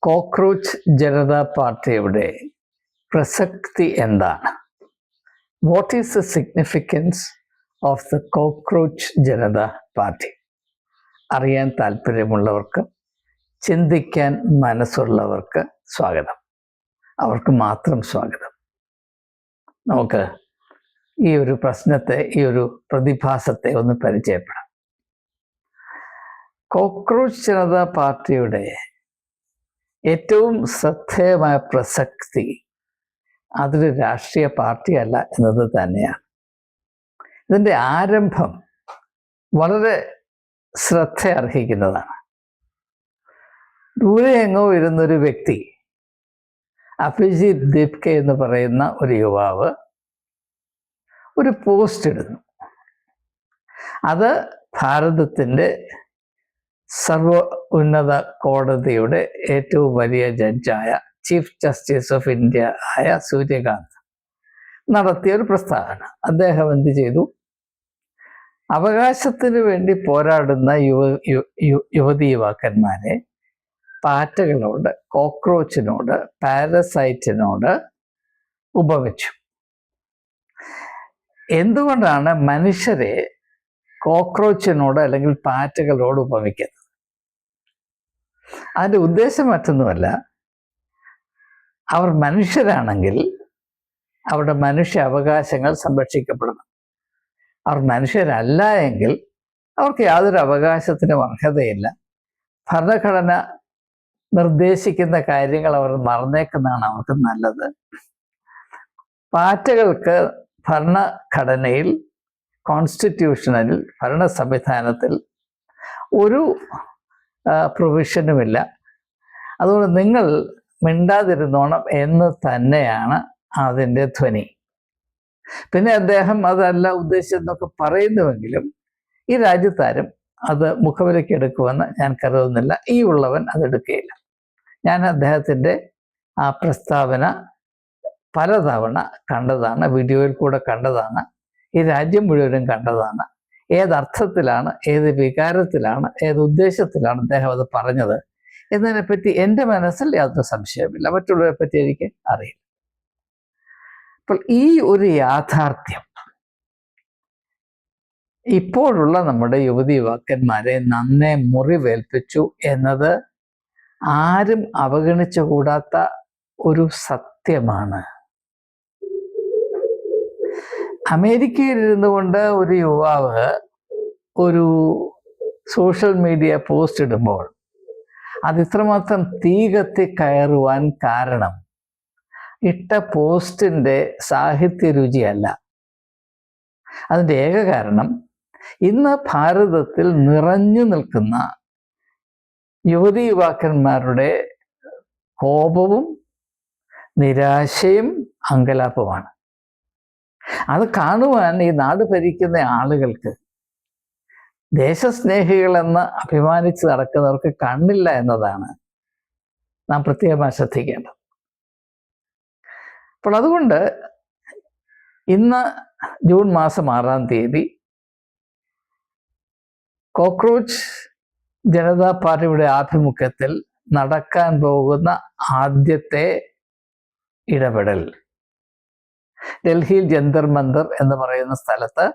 Cockroach Janata പാർട്ടിയുടെ പ്രസക്തി എന്താണ്? What is the significance of the cockroach Janata party? അറിയാൻ താല്പര്യമുള്ളവർക്ക്, ചിന്തിക്കാൻ മനസ്സുള്ളവർക്ക് സ്വാഗതം. അവർക്ക് മാത്രം സ്വാഗതം. നമുക്ക് ഈ ഒരു പ്രശ്നത്തെ, ഈ ഒരു പ്രതിഭാസത്തെ ഒന്ന് പരിചയപ്പെടാം. കോക്രോച്ച് ജനതാ പാർട്ടിയുടെ ഏറ്റവും ശ്രദ്ധേയമായ പ്രസക്തി അതൊരു രാഷ്ട്രീയ പാർട്ടിയല്ല എന്നത് തന്നെയാണ്. ഇതിൻ്റെ ആരംഭം വളരെ ശ്രദ്ധ അർഹിക്കുന്നതാണ്. ദൂരെ എങ്ങോ ഇരുന്നൊരു വ്യക്തി, അഭിജിത്ത് ദീപ്കെ എന്ന് പറയുന്ന ഒരു യുവാവ് ഒരു പോസ്റ്റ് ഇടുന്നു. അത് ഭാരതത്തിൻ്റെ സർവ ഉന്നത കോടതിയുടെ ഏറ്റവും വലിയ ജഡ്ജായ ചീഫ് ജസ്റ്റിസ് ഓഫ് ഇന്ത്യ ആയ സൂര്യകാന്ത് നടത്തിയ ഒരു പ്രസ്താവന. അദ്ദേഹം എന്ത് ചെയ്തു? അവകാശത്തിന് വേണ്ടി പോരാടുന്ന യുവതി യുവാക്കന്മാരെ പാറ്റകളോട്, കോക്രോച്ചിനോട്, പാരസൈറ്റിനോട് ഉപമിച്ചു. എന്തുകൊണ്ടാണ് മനുഷ്യരെ കോക്രോച്ചിനോട് അല്ലെങ്കിൽ പാറ്റകളോട് ഉപമിക്കുന്നത്? അതിൻ്റെ ഉദ്ദേശം മറ്റൊന്നുമല്ല. അവർ മനുഷ്യരാണെങ്കിൽ അവരുടെ മനുഷ്യ അവകാശങ്ങൾ സംരക്ഷിക്കപ്പെടണം. അവർ മനുഷ്യരല്ല എങ്കിൽ അവർക്ക് യാതൊരു അവകാശത്തിനും അർഹതയില്ല. ഭരണഘടന നിർദ്ദേശിക്കുന്ന കാര്യങ്ങൾ അവർ മറന്നേക്കുന്നതാണ് അവർക്ക് നല്ലത്. പാറ്റകൾക്ക് ഭരണഘടനയിൽ, കോൺസ്റ്റിറ്റ്യൂഷനിൽ, ഭരണ സംവിധാനത്തിൽ ഒരു പ്രൊവിഷനുമില്ല. അതുകൊണ്ട് നിങ്ങൾ മിണ്ടാതിരുന്നോണം എന്ന് തന്നെയാണ് അതിൻ്റെ ധ്വനി. പിന്നെ അദ്ദേഹം അതല്ല ഉദ്ദേശിച്ചെന്നൊക്കെ പറയുന്നുവെങ്കിലും ഈ രാജ്യത്താരും അത് മുഖവിലയ്ക്ക് എടുക്കുമെന്ന് ഞാൻ കരുതുന്നില്ല. ഈ ഉള്ളവൻ അതെടുക്കുകയില്ല. ഞാൻ അദ്ദേഹത്തിൻ്റെ ആ പ്രസ്താവന പലതവണ കണ്ടതാണ്, വീഡിയോയിൽ കൂടെ കണ്ടതാണ്, ഈ രാജ്യം മുഴുവനും കണ്ടതാണ്. ഏതർത്ഥത്തിലാണ്, ഏത് വികാരത്തിലാണ്, ഏത് ഉദ്ദേശത്തിലാണ് അദ്ദേഹം അത് പറഞ്ഞത് എന്നതിനെപ്പറ്റി എൻ്റെ മനസ്സിൽ യാതൊരു സംശയമില്ല. മറ്റുള്ളവരെ പറ്റി എനിക്ക് അറിയില്ല. അപ്പോൾ ഈ ഒരു യാഥാർത്ഥ്യം ഇപ്പോഴുള്ള നമ്മുടെ യുവതി യുവാക്കന്മാരെ നന്നേ മുറിവേൽപ്പിച്ചു എന്നത് ആരും അവഗണിച്ചുകൂടാത്ത ഒരു സത്യമാണ്. അമേരിക്കയിൽ ഇരുന്നു കൊണ്ട് ഒരു യുവാവ് ഒരു സോഷ്യൽ മീഡിയ പോസ്റ്റ് ഇടുമ്പോൾ അത് ഇത്രമാത്രം തീ കത്തി കയറുവാൻ കാരണം ഇട്ട പോസ്റ്റിൻ്റെ സാഹിത്യ രുചിയല്ല. അതിൻ്റെ ഏക കാരണം ഇന്ന് ഭാരതത്തിൽ നിറഞ്ഞു നിൽക്കുന്ന യുവതി യുവാക്കന്മാരുടെ കോപവും നിരാശയും അങ്കലാപ്പുമാണ്. അത് കാണുവാൻ ഈ നാട് ഭരിക്കുന്ന ആളുകൾക്ക്, ദേശസ്നേഹികളെന്ന് അഭിമാനിച്ച് നടക്കുന്നവർക്ക് കണ്ണില്ല എന്നതാണ് നാം പ്രത്യേകമായി ശ്രദ്ധിക്കേണ്ടത്. അപ്പോൾ അതുകൊണ്ട് ഇന്ന് ജൂൺ മാസം 6-ാം തീയതി കോക്രോച്ച് ജനതാ പാർട്ടിയുടെ ആഭിമുഖ്യത്തിൽ നടക്കാൻ പോകുന്ന ആദ്യത്തെ ഇടപെടൽ ഡൽഹിയിൽ ജന്തർ മന്ദർ എന്ന് പറയുന്ന സ്ഥലത്ത്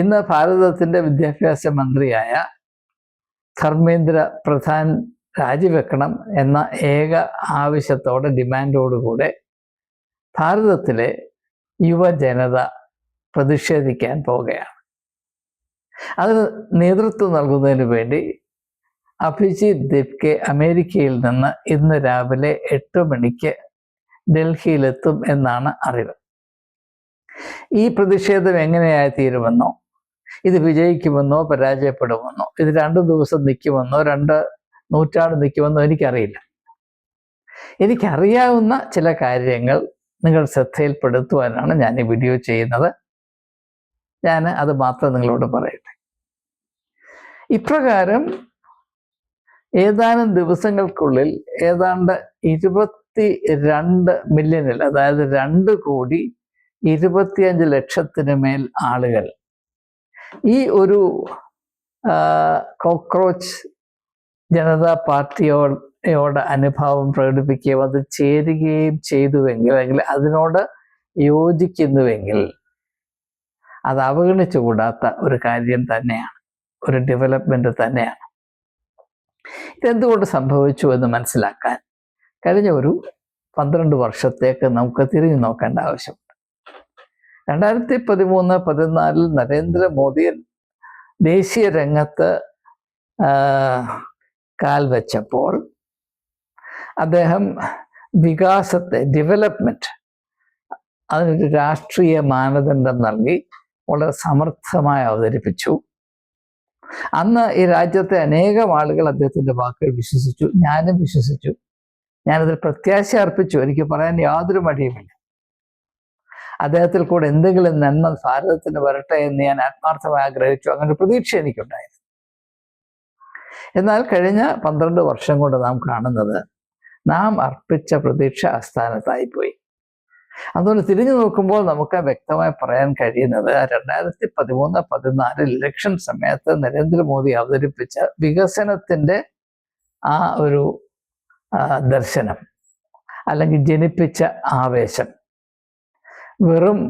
ഇന്ന് ഭാരതത്തിൻ്റെ വിദ്യാഭ്യാസ മന്ത്രിയായ ധർമ്മേന്ദ്ര പ്രധാൻ രാജിവെക്കണം എന്ന ഏക ആവശ്യത്തോടെ, ഡിമാൻഡോടുകൂടെ ഭാരതത്തിലെ യുവജനത പ്രതിഷേധിക്കാൻ പോവുകയാണ്. അതിന് നേതൃത്വം നൽകുന്നതിന് വേണ്ടി അഭിജിത്ത് ദീപ്കെ അമേരിക്കയിൽ നിന്ന് ഇന്ന് രാവിലെ 8 മണിക്ക് ഡൽഹിയിലെത്തും എന്നാണ് അറിവ്. ഈ പ്രതിഷേധം എങ്ങനെയായി തീരുമെന്നോ, ഇത് വിജയിക്കുമെന്നോ പരാജയപ്പെടുമെന്നോ, ഇത് 2 ദിവസം നിൽക്കുമെന്നോ 2 നൂറ്റാണ്ട് നിൽക്കുമെന്നോ എനിക്കറിയില്ല. എനിക്കറിയാവുന്ന ചില കാര്യങ്ങൾ നിങ്ങൾ ശ്രദ്ധയിൽപ്പെടുത്തുവാനാണ് ഞാൻ ഈ വീഡിയോ ചെയ്യുന്നത്. ഞാൻ അത് മാത്രം നിങ്ങളോട് പറയട്ടെ. ഇപ്രകാരം ഏതാനും ദിവസങ്ങൾക്കുള്ളിൽ ഏതാണ്ട് 22 മില്യണിൽ, അതായത് 2,25,00,000 മേൽ ആളുകൾ ഈ ഒരു കോക്രോച്ച് ജനതാ പാർട്ടിയോട് യോട് അനുഭാവം പ്രകടിപ്പിക്കുകയും അത് ചേരുകയും ചെയ്തുവെങ്കിൽ, അല്ലെങ്കിൽ അതിനോട് യോജിക്കുന്നുവെങ്കിൽ അത് അവഗണിച്ചുകൂടാത്ത ഒരു കാര്യം തന്നെയാണ്, ഒരു ഡെവലപ്മെന്റ് തന്നെയാണ്. ഇതെന്തുകൊണ്ട് സംഭവിച്ചു എന്ന് മനസ്സിലാക്കാൻ കഴിഞ്ഞ ഒരു 12 വർഷത്തേക്ക് നമുക്ക് തിരിഞ്ഞു നോക്കേണ്ട ആവശ്യമുണ്ട്. 2013-14 നരേന്ദ്രമോദി ദേശീയ രംഗത്ത് കാൽ വെച്ചപ്പോൾ അദ്ദേഹം വികാസത്തെ, ഡെവലപ്മെന്റ്, അതിനൊരു രാഷ്ട്രീയ മാനദണ്ഡം നൽകി വളരെ സമർത്ഥമായി അവതരിപ്പിച്ചു. അന്ന് ഈ രാജ്യത്തെ അനേകം ആളുകൾ അദ്ദേഹത്തിൻ്റെ വാക്കുകൾ വിശ്വസിച്ചു. ഞാനും വിശ്വസിച്ചു. ഞാനതിൽ പ്രത്യാശ അർപ്പിച്ചു. എനിക്ക് പറയാൻ യാതൊരു മടിയുമില്ല. അദ്ദേഹത്തിൽ കൂടെ എന്തെങ്കിലും നന്മ ഭാരതത്തിന് വരട്ടെ എന്ന് ഞാൻ ആത്മാർത്ഥമായി ആഗ്രഹിച്ചു. അങ്ങനെ ഒരു പ്രതീക്ഷ എനിക്കുണ്ടായിരുന്നു. എന്നാൽ കഴിഞ്ഞ 12 വർഷം കൊണ്ട് നാം കാണുന്നത്, നാം അർപ്പിച്ച പ്രതീക്ഷ അസ്ഥാനത്തായിപ്പോയി. അതുകൊണ്ട് തിരിഞ്ഞു നോക്കുമ്പോൾ നമുക്ക് വ്യക്തമായി പറയാൻ കഴിയുന്നത് 2013-14 ഇലക്ഷൻ സമയത്ത് നരേന്ദ്രമോദി അവതരിപ്പിച്ച വികസനത്തിൻ്റെ ആ ഒരു ദർശനം, അല്ലെങ്കിൽ ജനിപ്പിച്ച ആവേശം വെറും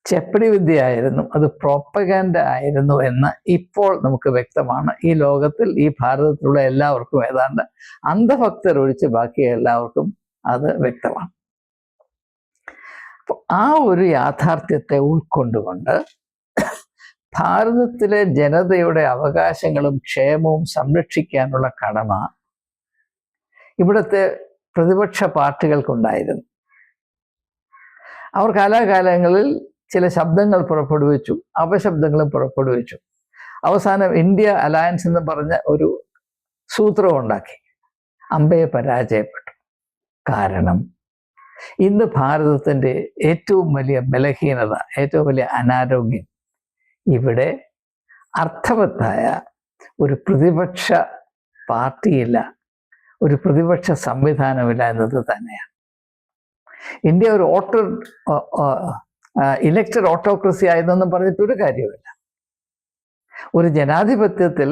ചെപ്പടി വിദ്യയായിരുന്നു, അത് പ്രോപ്പഗാൻഡ ആയിരുന്നു എന്ന് ഇപ്പോൾ നമുക്ക് വ്യക്തമാണ്. ഈ ലോകത്തിൽ, ഈ ഭാരതത്തിലുള്ള എല്ലാവർക്കും, ഏതാണ്ട് അന്ധഭക്തരൊഴിച്ച് ബാക്കി എല്ലാവർക്കും അത് വ്യക്തമാണ്. അപ്പോൾ ആ ഒരു യാഥാർത്ഥ്യത്തെ ഉൾക്കൊണ്ടുകൊണ്ട് ഭാരതത്തിലെ ജനതയുടെ അവകാശങ്ങളും ക്ഷേമവും സംരക്ഷിക്കാനുള്ള കടമ ഇവിടുത്തെ പ്രതിപക്ഷ പാർട്ടികൾക്കുണ്ടായിരുന്നു. അവർ കാലാകാലങ്ങളിൽ ചില ശബ്ദങ്ങൾ പുറപ്പെടുവിച്ചു, അപശബ്ദങ്ങളും പുറപ്പെടുവിച്ചു. അവസാനം ഇന്ത്യ അലയൻസ് എന്ന് പറഞ്ഞ ഒരു സൂത്രം ഉണ്ടാക്കി. അമ്പയെ പരാജയപ്പെട്ടു. കാരണം ഇന്ന് ഭാരതത്തിൻ്റെ ഏറ്റവും വലിയ ബലഹീനത, ഏറ്റവും വലിയ അനാരോഗ്യം, ഇവിടെ അർത്ഥവത്തായ ഒരു പ്രതിപക്ഷ പാർട്ടിയില്ല, ഒരു പ്രതിപക്ഷ സംവിധാനമില്ല എന്നത് തന്നെയാണ്. ഇന്ത്യ ഒരു ഇലക്റ്റഡ് ഓട്ടോക്രസി ആയതെന്നും പറഞ്ഞിട്ടൊരു കാര്യമില്ല. ഒരു ജനാധിപത്യത്തിൽ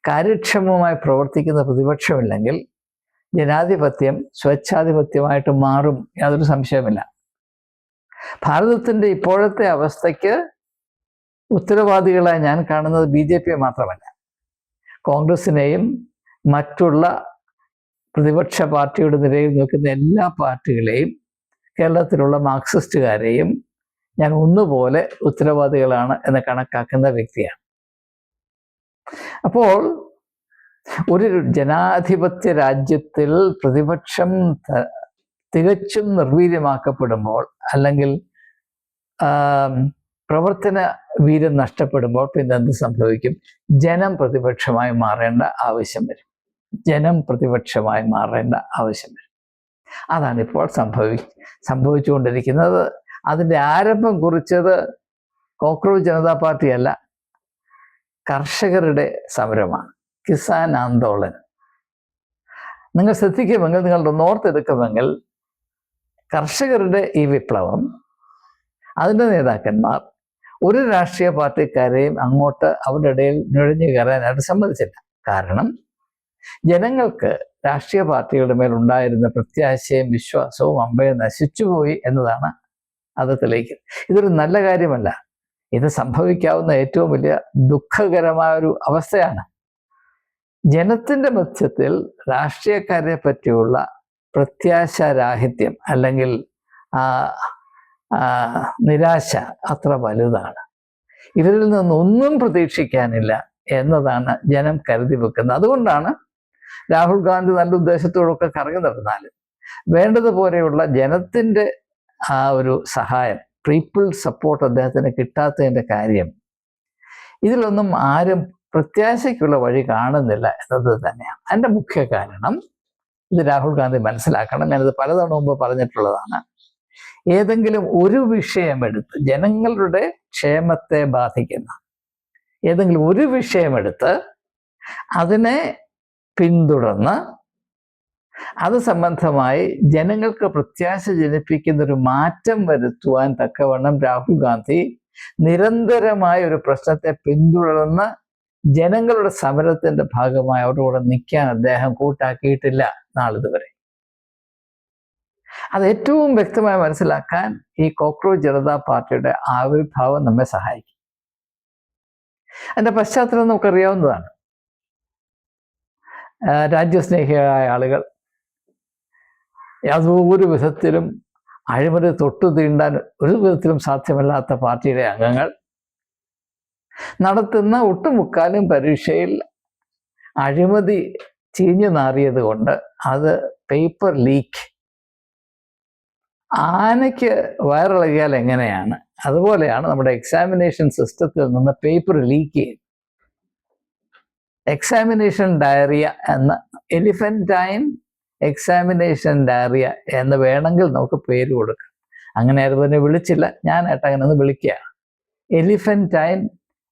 കാര്യക്ഷമമായി പ്രവർത്തിക്കുന്ന പ്രതിപക്ഷമില്ലെങ്കിൽ ജനാധിപത്യം സ്വേച്ഛാധിപത്യമായിട്ട് മാറും, യാതൊരു സംശയമില്ല. ഭാരതത്തിൻ്റെ ഇപ്പോഴത്തെ അവസ്ഥയ്ക്ക് ഉത്തരവാദികളായി ഞാൻ കാണുന്നത് BJP മാത്രമല്ല, കോൺഗ്രസിനെയും മറ്റുള്ള പ്രതിപക്ഷ പാർട്ടിയുടെ നിലയിൽ നിൽക്കുന്ന എല്ലാ പാർട്ടികളെയും, കേരളത്തിലുള്ള മാർക്സിസ്റ്റുകാരെയും ഞാൻ ഒന്നുപോലെ ഉത്തരവാദികളാണ് എന്ന് കണക്കാക്കുന്ന വ്യക്തിയാണ്. അപ്പോൾ ഒരു ജനാധിപത്യ രാജ്യത്തിൽ പ്രതിപക്ഷം തികച്ചും നിർവീര്യമാക്കപ്പെടുമ്പോൾ, അല്ലെങ്കിൽ പ്രവർത്തന വീര്യം നഷ്ടപ്പെടുമ്പോൾ പിന്നെ എന്ത് സംഭവിക്കും? ജനം പ്രതിപക്ഷമായി മാറേണ്ട ആവശ്യം വരും. ജനം പ്രതിപക്ഷമായി മാറേണ്ട ആവശ്യം വരും. അതാണിപ്പോൾ സംഭവിച്ചുകൊണ്ടിരിക്കുന്നത്. അതിൻ്റെ ആരംഭം കുറിച്ചത് കോക്രോച്ച് ജനതാ പാർട്ടിയല്ല, കർഷകരുടെ സമരമാണ്, കിസാൻ ആന്തോളൻ. നിങ്ങൾ ശ്രദ്ധിക്കുമെങ്കിൽ, നിങ്ങളുടെ ഓർത്തെടുക്കുമെങ്കിൽ, കർഷകരുടെ ഈ വിപ്ലവം, അതിൻ്റെ നേതാക്കന്മാർ ഒരു രാഷ്ട്രീയ പാർട്ടിക്കാരെയും അങ്ങോട്ട് അവരുടെ ഇടയിൽ നുഴഞ്ഞു കയറാനായിട്ട് സമ്മതിച്ചില്ല. കാരണം ജനങ്ങൾക്ക് രാഷ്ട്രീയ പാർട്ടികളുടെ മേലുണ്ടായിരുന്ന പ്രത്യാശയും വിശ്വാസവും അമ്പയെ നശിച്ചുപോയി എന്നതാണ് അത് തെളിയിക്കുന്നത്. ഇതൊരു നല്ല കാര്യമല്ല. ഇത് സംഭവിക്കാവുന്ന ഏറ്റവും വലിയ ദുഃഖകരമായ ഒരു അവസ്ഥയാണ്. ജനത്തിൻ്റെ മധ്യത്തിൽ രാഷ്ട്രീയക്കാരെ പറ്റിയുള്ള പ്രത്യാശാരാഹിത്യം, അല്ലെങ്കിൽ നിരാശ അത്ര വലുതാണ്. ഇവരിൽ നിന്നൊന്നും പ്രതീക്ഷിക്കാനില്ല എന്നതാണ് ജനം കരുതി വെക്കുന്നത്. അതുകൊണ്ടാണ് രാഹുൽ ഗാന്ധി നല്ല ഉദ്ദേശത്തോടൊക്കെ കറങ്ങി നടന്നാലും വേണ്ടതുപോലെയുള്ള ജനത്തിൻ്റെ ആ ഒരു സഹായം, പീപ്പിൾ സപ്പോർട്ട് അദ്ദേഹത്തിന് കിട്ടാത്തതിൻ്റെ കാര്യം, ഇതിലൊന്നും ആരും പ്രത്യാശയ്ക്കുള്ള വഴി കാണുന്നില്ല എന്നത് തന്നെയാണ്. അതിൻ്റെ മുഖ്യ കാരണം, ഇത് രാഹുൽ ഗാന്ധി മനസ്സിലാക്കണം. ഞാനിത് പലതവണ മുമ്പ് പറഞ്ഞിട്ടുള്ളതാണ്. ഏതെങ്കിലും ഒരു വിഷയമെടുത്ത്, ജനങ്ങളുടെ ക്ഷേമത്തെ ബാധിക്കുന്ന ഏതെങ്കിലും ഒരു വിഷയമെടുത്ത് അതിനെ പിന്തുടർന്ന് അത് സംബന്ധമായി ജനങ്ങൾക്ക് പ്രത്യാശ ജനിപ്പിക്കുന്ന ഒരു മാറ്റം വരുത്തുവാൻ തക്കവണ്ണം രാഹുൽ ഗാന്ധി നിരന്തരമായ ഒരു പ്രശ്നത്തെ പിന്തുടർന്ന് ജനങ്ങളുടെ സമരത്തിന്റെ ഭാഗമായി അവരുടെ കൂടെ നിൽക്കാൻ അദ്ദേഹം കൂട്ടാക്കിയിട്ടില്ല നാളിതുവരെ. അത് ഏറ്റവും വ്യക്തമായി മനസ്സിലാക്കാൻ ഈ കോക്രോച്ച് ജനതാ പാർട്ടിയുടെ ആവിർഭാവം നമ്മെ സഹായിക്കും. അതിന്റെ പശ്ചാത്തലം നമുക്കറിയാവുന്നതാണ്. രാജ്യസ്നേഹിയായ ആളുകൾ, യാതൊരു വിധത്തിലും അഴിമതി തൊട്ടു തീണ്ടാൻ ഒരു വിധത്തിലും സാധ്യമല്ലാത്ത പാർട്ടിയുടെ അംഗങ്ങൾ നടത്തുന്ന ഒട്ടുമുക്കാലും പരീക്ഷയിൽ അഴിമതി ചീഞ്ഞു നാറിയത് കൊണ്ട് അത് പേപ്പർ ലീക്ക്. ആനയ്ക്ക് വയറിളകിയാൽ എങ്ങനെയാണ്, അതുപോലെയാണ് നമ്മുടെ എക്സാമിനേഷൻ സിസ്റ്റത്തിൽ നിന്ന് പേപ്പർ ലീക്ക് ചെയ്യുന്നത്. എക്സാമിനേഷൻ ഡയറിയ എന്ന, എലിഫന്റൈൻ എക്സാമിനേഷൻ ഡയറിയ എന്ന് വേണമെങ്കിൽ നമുക്ക് പേര് കൊടുക്കാം. അങ്ങനെ അതിനെ വിളിച്ചില്ല, ഞാനായിട്ട് അങ്ങനെ ഒന്ന് വിളിക്കുകയാണ്. എലിഫന്റൈൻ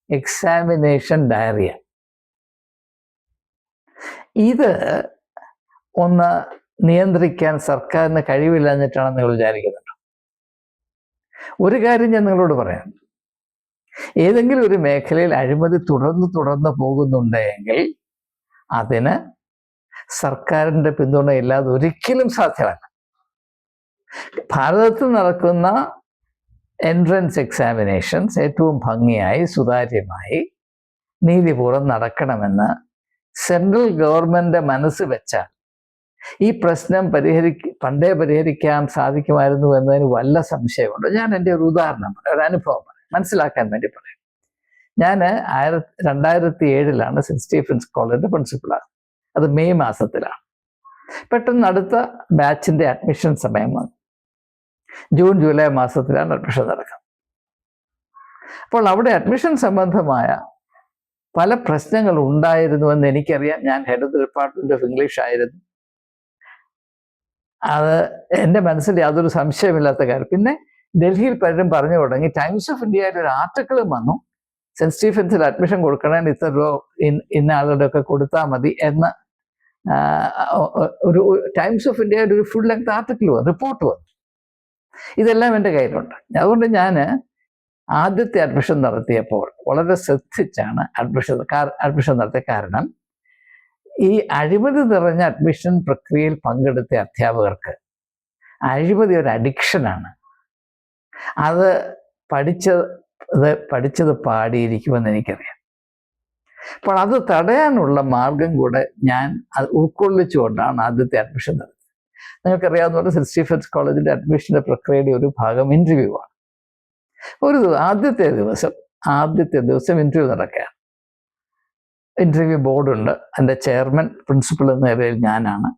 എക്സാമിനേഷൻ ഡയറിയ. ഇത് ഒന്ന് നിയന്ത്രിക്കാൻ സർക്കാരിന് കഴിവില്ല എന്നിട്ടാണ് നിങ്ങൾ വിചാരിക്കുന്നുണ്ടോ? ഒരു കാര്യം ഞാൻ നിങ്ങളോട് പറയാം. ഏതെങ്കിലും ഒരു മേഖലയിൽ അഴിമതി തുടർന്ന് പോകുന്നുണ്ടെങ്കിൽ അതിന് സർക്കാരിൻ്റെ പിന്തുണയില്ലാതെ ഒരിക്കലും സാധ്യമല്ല. ഭാരതത്തിൽ നടക്കുന്ന എൻട്രൻസ് എക്സാമിനേഷൻസ് ഏറ്റവും ഭംഗിയായി സുതാര്യമായി നീതിപൂർവ്വം നടക്കണമെന്ന് സെൻട്രൽ ഗവൺമെൻറ് മനസ്സ് വെച്ചാൽ ഈ പ്രശ്നം പണ്ടേ പരിഹരിക്കാൻ സാധിക്കുമായിരുന്നു എന്നതിന് വല്ല സംശയമുണ്ട്. ഞാൻ എൻ്റെ ഒരു ഉദാഹരണം പറയാം, ഒരു അനുഭവം പറയാം, മനസ്സിലാക്കാൻ വേണ്ടി പറയാം. ഞാൻ 2007 സെൻറ്റ് സ്റ്റീഫൻസ് കോളേജിൻ്റെ പ്രിൻസിപ്പളാണ്. അത് മെയ് മാസത്തിലാണ്. പെട്ടെന്ന് അടുത്ത ബാച്ചിൻ്റെ അഡ്മിഷൻ സമയം വന്നു. ജൂൺ ജൂലൈ മാസത്തിലാണ് അഡ്മിഷൻ നടക്കുന്നത്. അപ്പോൾ അവിടെ അഡ്മിഷൻ സംബന്ധമായ പല പ്രശ്നങ്ങൾ ഉണ്ടായിരുന്നുവെന്ന് എനിക്കറിയാം. ഞാൻ head of the department of English ആയിരുന്നു. അത് എൻ്റെ മനസ്സിൽ യാതൊരു സംശയമില്ലാത്ത കാര്യം. പിന്നെ ഡൽഹിയിൽ പലരും പറഞ്ഞു തുടങ്ങി. ടൈംസ് ഓഫ് ഇന്ത്യയിൽ ഒരു ആർട്ടിക്കിളും വന്നു, സെൻറ്റ് സ്റ്റീഫൻസിൽ അഡ്മിഷൻ കൊടുക്കണമെങ്കിൽ ഇത്ര രൂപ ഇന്ന ആളുടെ ഒക്കെ കൊടുത്താൽ മതി എന്ന്. ഒരു ടൈംസ് ഓഫ് ഇന്ത്യയുടെ ഒരു ഫുൾ ലെങ്ത് ആർട്ടിക്കിൾ വന്നു, റിപ്പോർട്ട് വന്നു. ഇതെല്ലാം എൻ്റെ കയ്യിലുണ്ട്. അതുകൊണ്ട് ഞാൻ ആദ്യത്തെ അഡ്മിഷൻ നടത്തിയപ്പോൾ വളരെ ശ്രദ്ധിച്ചാണ് അഡ്മിഷൻ നടത്തിയ. കാരണം ഈ അഴിമതി നിറഞ്ഞ അഡ്മിഷൻ പ്രക്രിയയിൽ പങ്കെടുത്ത അധ്യാപകർക്ക് അഴിമതി ഒരു അഡിക്ഷനാണ്. അത് പഠിച്ചത് പാടിയിരിക്കുമെന്ന് എനിക്കറിയാം. അപ്പോൾ അത് തടയാനുള്ള മാർഗം കൂടെ ഞാൻ അത് ഉൾക്കൊള്ളിച്ചുകൊണ്ടാണ് ആദ്യത്തെ അഡ്മിഷൻ നടത്തിയത്. നിങ്ങൾക്കറിയാവുന്ന പോലെ സെൻറ്റ് സ്റ്റീഫൻസ് കോളേജിൻ്റെ അഡ്മിഷൻ്റെ പ്രക്രിയയുടെ ഒരു ഭാഗം ഇൻ്റർവ്യൂ ആണ്. ആദ്യത്തെ ദിവസം ഇൻ്റർവ്യൂ നടക്കുകയാണ്. ഇൻ്റർവ്യൂ ബോർഡുണ്ട്. എൻ്റെ ചെയർമാൻ പ്രിൻസിപ്പൽ എന്ന നിലയിൽ ഞാനാണ്.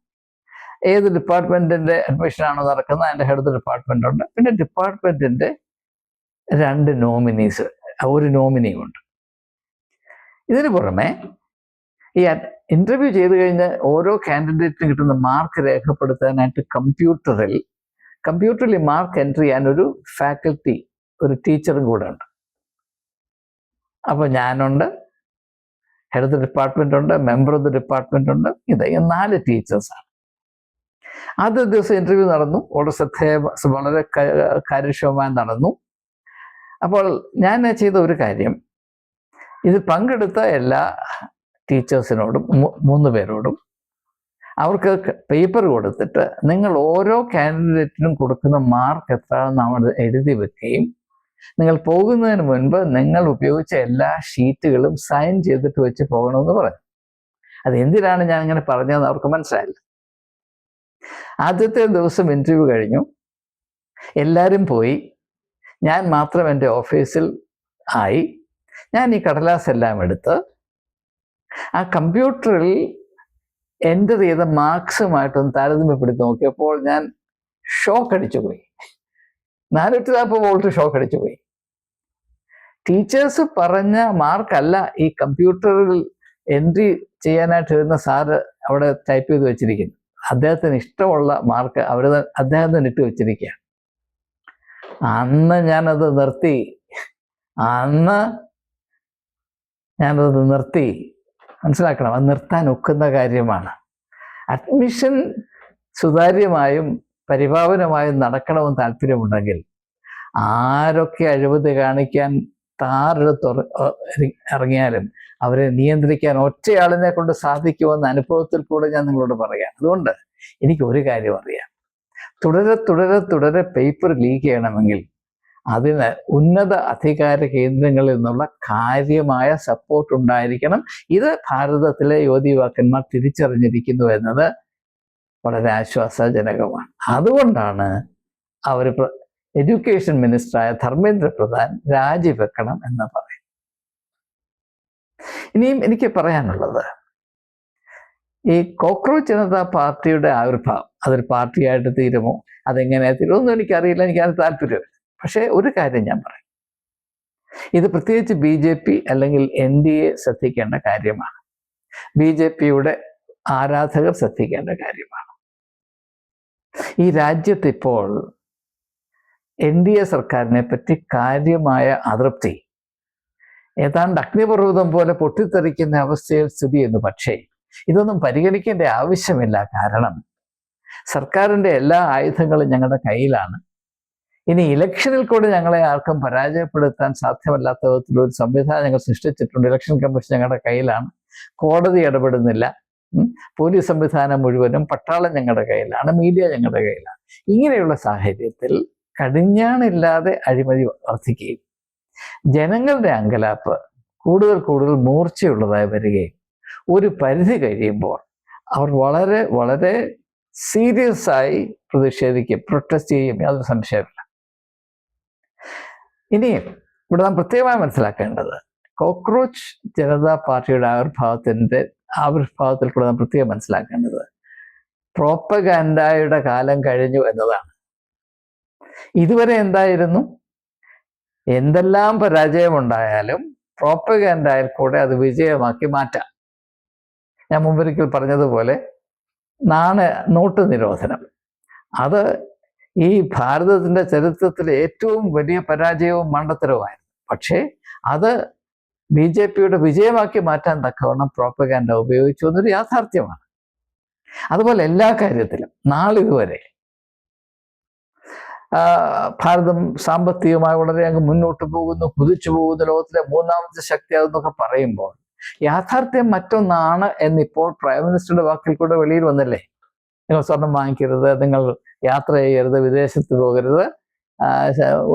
ഏത് ഡിപ്പാർട്ട്മെൻറ്റിൻ്റെ അഡ്മിഷനാണോ നടക്കുന്നത് അതിൻ്റെ ഹെഡ് ഓഫ് ദി ഡിപ്പാർട്ട്മെൻ്റ് ഉണ്ട്. പിന്നെ ഡിപ്പാർട്ട്മെൻറ്റിൻ്റെ 2 നോമിനീസ്, ഒരു നോമിനിയുമുണ്ട്. ഇതിന് പുറമെ ഈ ഇൻ്റർവ്യൂ ചെയ്ത് കഴിഞ്ഞ് ഓരോ കാൻഡിഡേറ്റിനും കിട്ടുന്ന മാർക്ക് രേഖപ്പെടുത്താനായിട്ട് കമ്പ്യൂട്ടറിൽ മാർക്ക് എൻട്രി ചെയ്യാൻ ഒരു ഫാക്കൽറ്റി, ഒരു ടീച്ചറും കൂടെ ഉണ്ട്. അപ്പോൾ ഞാനുണ്ട്, ഹെഡ് ഓഫ് ദി ഡിപ്പാർട്ട്മെൻ്റ് ഉണ്ട്, മെമ്പർ ഓഫ് ദി ഡിപ്പാർട്ട്മെൻ്റ് ഉണ്ട്. ഇത് 4 ടീച്ചേഴ്സാണ്. ആദ്യ ദിവസം ഇൻ്റർവ്യൂ നടന്നു. വളരെ കാര്യക്ഷമമായി നടന്നു. അപ്പോൾ ഞാൻ ചെയ്ത ഒരു കാര്യം, ഇതിൽ പങ്കെടുത്ത എല്ലാ ടീച്ചേഴ്സിനോടും 3 പേരോടും അവർക്ക് പേപ്പർ കൊടുത്തിട്ട് നിങ്ങൾ ഓരോ കാൻഡിഡേറ്റിനും കൊടുക്കുന്ന മാർക്ക് എത്രയാണെന്ന് നമ്മൾ എഴുതി വെക്കുകയും നിങ്ങൾ പോകുന്നതിന് മുൻപ് നിങ്ങൾ ഉപയോഗിച്ച എല്ലാ ഷീറ്റുകളും സൈൻ ചെയ്തിട്ട് വെച്ച് പോകണമെന്ന് പറഞ്ഞു. അത് എന്തിനാണ് ഞാൻ ഇങ്ങനെ പറഞ്ഞതെന്ന് അവർക്ക് മനസ്സിലായില്ല. ആദ്യത്തെ ദിവസം ഇൻ്റർവ്യൂ കഴിഞ്ഞു, എല്ലാവരും പോയി. ഞാൻ മാത്രം എൻ്റെ ഓഫീസിൽ ആയി. ഞാൻ ഈ കടലാസ് എല്ലാം എടുത്ത് ആ കമ്പ്യൂട്ടറിൽ എൻ്റർ ചെയ്ത മാർക്സുമായിട്ടൊന്ന് താരതമ്യപ്പെടുത്തി നോക്കിയപ്പോൾ ഞാൻ ഷോക്ക് അടിച്ചു പോയി. 440 വോൾട്ട് ഷോക്ക് അടിച്ചു പോയി. ടീച്ചേഴ്സ് പറഞ്ഞ മാർക്കല്ല ഈ കമ്പ്യൂട്ടറിൽ എൻട്രി ചെയ്യാനായിട്ട് ഇരുന്ന സാറ് അവിടെ ടൈപ്പ് ചെയ്ത് വെച്ചിരിക്കുന്നു. അദ്ദേഹത്തിന് ഇഷ്ടമുള്ള മാർക്ക് അദ്ദേഹം തന്നെ ഇട്ട് വെച്ചിരിക്കുകയാണ്. അന്ന് ഞാനത് നിർത്തി. മനസ്സിലാക്കണം, അത് നിർത്താൻ ഒക്കുന്ന കാര്യമാണ്. അഡ്മിഷൻ സുതാര്യമായും പരിപാവനമായും നടക്കണമെന്ന് താല്പര്യമുണ്ടെങ്കിൽ ആരൊക്കെ അഴിമതി കാണിക്കാൻ താരെടുത്ത് ഇറങ്ങിയാലും അവരെ നിയന്ത്രിക്കാൻ ഒറ്റയാളിനെ കൊണ്ട് സാധിക്കുമെന്ന അനുഭവത്തിൽ കൂടെ ഞാൻ നിങ്ങളോട് പറയാം. അതുകൊണ്ട് എനിക്ക് ഒരു കാര്യം അറിയാം, തുടരെ പേപ്പർ ലീക്ക് ചെയ്യണമെങ്കിൽ അതിന് ഉന്നത അധികാര കേന്ദ്രങ്ങളിൽ നിന്നുള്ള കാര്യമായ സപ്പോർട്ട് ഉണ്ടായിരിക്കണം. ഇത് ഭാരതത്തിലെ യുവതീവാക്കന്മാർ തിരിച്ചറിഞ്ഞിരിക്കുന്നു എന്നത് വളരെ ആശ്വാസജനകമാണ്. അതുകൊണ്ടാണ് അവർ എഡ്യൂക്കേഷൻ മിനിസ്റ്ററായ ധർമ്മേന്ദ്ര പ്രധാൻ രാജിവെക്കണം എന്ന് പറയും. ഇനിയും എനിക്ക് പറയാനുള്ളത്, ഈ കോക്രോച്ച് ജനതാ പാർട്ടിയുടെ ആവിർഭാവം അതൊരു പാർട്ടിയായിട്ട് തീരുമോ, അതെങ്ങനെ തീരുമോ എനിക്കറിയില്ല, എനിക്കത് താല്പര്യമില്ല. പക്ഷേ ഒരു കാര്യം ഞാൻ പറയും, ഇത് പ്രത്യേകിച്ച് BJP അല്ലെങ്കിൽ NDA ശ്രദ്ധിക്കേണ്ട കാര്യമാണ്. BJPയുടെ ആരാധകർ ശ്രദ്ധിക്കേണ്ട കാര്യമാണ്. ഈ രാജ്യത്ത് ഇപ്പോൾ NDA സർക്കാരിനെ പറ്റി കാര്യമായ അതൃപ്തി ഏതാണ്ട് അഗ്നിപർവ്വതം പോലെ പൊട്ടിത്തെറിക്കുന്ന അവസ്ഥയിൽ സ്ഥിതി ചെയ്യുന്നു. പക്ഷേ ഇതൊന്നും പരിഗണിക്കേണ്ട ആവശ്യമില്ല. കാരണം സർക്കാരിൻ്റെ എല്ലാ ആയുധങ്ങളും ഞങ്ങളുടെ കയ്യിലാണ്. ഇനി ഇലക്ഷനിൽ കൂടെ ഞങ്ങളെ ആർക്കും പരാജയപ്പെടുത്താൻ സാധ്യമല്ലാത്ത വിധത്തിലൊരു സംവിധാനം ഞങ്ങൾ സൃഷ്ടിച്ചിട്ടുണ്ട്. ഇലക്ഷൻ കമ്മീഷൻ ഞങ്ങളുടെ കയ്യിലാണ്, കോടതി ഇടപെടുന്നില്ല, പോലീസ് സംവിധാനം മുഴുവനും, പട്ടാളം ഞങ്ങളുടെ കയ്യിലാണ്, മീഡിയ ഞങ്ങളുടെ കയ്യിലാണ്. ഇങ്ങനെയുള്ള സാഹചര്യത്തിൽ കടിഞ്ഞാണില്ലാതെ അഴിമതി വർദ്ധിക്കുകയും ജനങ്ങളുടെ അങ്കലാപ്പ് കൂടുതൽ മൂർച്ചയുള്ളതായി വരികയും ഒരു പരിധി കഴിയുമ്പോൾ അവർ വളരെ വളരെ സീരിയസ് ആയി പ്രതിഷേധിക്കും, പ്രൊട്ടസ്റ്റ് ചെയ്യും, യാതൊരു സംശയമില്ല. ഇനിയും ഇവിടെ നാം പ്രത്യേകമായി മനസ്സിലാക്കേണ്ടത്, കോക്രോച്ച് ജനതാ പാർട്ടിയുടെ ആവിർഭാവത്തിൽ കൂടെ നാം പ്രത്യേകം മനസ്സിലാക്കേണ്ടത് പ്രോപ്പഗാൻഡയുടെ കാലം കഴിഞ്ഞു എന്നതാണ്. ഇതുവരെ എന്തായിരുന്നു? എന്തെല്ലാം പരാജയമുണ്ടായാലും പ്രോപ്പഗാൻഡയിൽ കൂടെ അത് വിജയമാക്കി മാറ്റാം. ഞാൻ മുമ്പൊരിക്കൽ പറഞ്ഞതുപോലെ നോട്ട് നിരോധനം, അത് ഈ ഭാരതത്തിൻ്റെ ചരിത്രത്തിലെ ഏറ്റവും വലിയ പരാജയവും മണ്ടത്തരവുമായിരുന്നു. പക്ഷേ അത് BJPയുടെ വിജയമാക്കി മാറ്റാൻ തക്കവണ്ണം പ്രോപ്പഗാൻഡ ഉപയോഗിച്ചു എന്നൊരു യാഥാർത്ഥ്യമാണ്. അതുപോലെ എല്ലാ കാര്യത്തിലും നാളിതുവരെ ഭാരതം സാമ്പത്തികമായി വളരെ അങ്ങ് മുന്നോട്ട് പോകുന്നു, കുതിച്ചു പോകുന്നു, ലോകത്തിലെ മൂന്നാമത്തെ ശക്തിയാകുന്നൊക്കെ പറയുമ്പോൾ യാഥാർത്ഥ്യം മറ്റൊന്നാണ് എന്നിപ്പോൾ പ്രൈം മിനിസ്റ്ററുടെ വാക്കിൽ കൂടെ വെളിയിൽ വന്നല്ലേ. നിങ്ങൾ സ്വർണം വാങ്ങിക്കരുത്, നിങ്ങൾ യാത്ര ചെയ്യരുത്, വിദേശത്ത് പോകരുത്,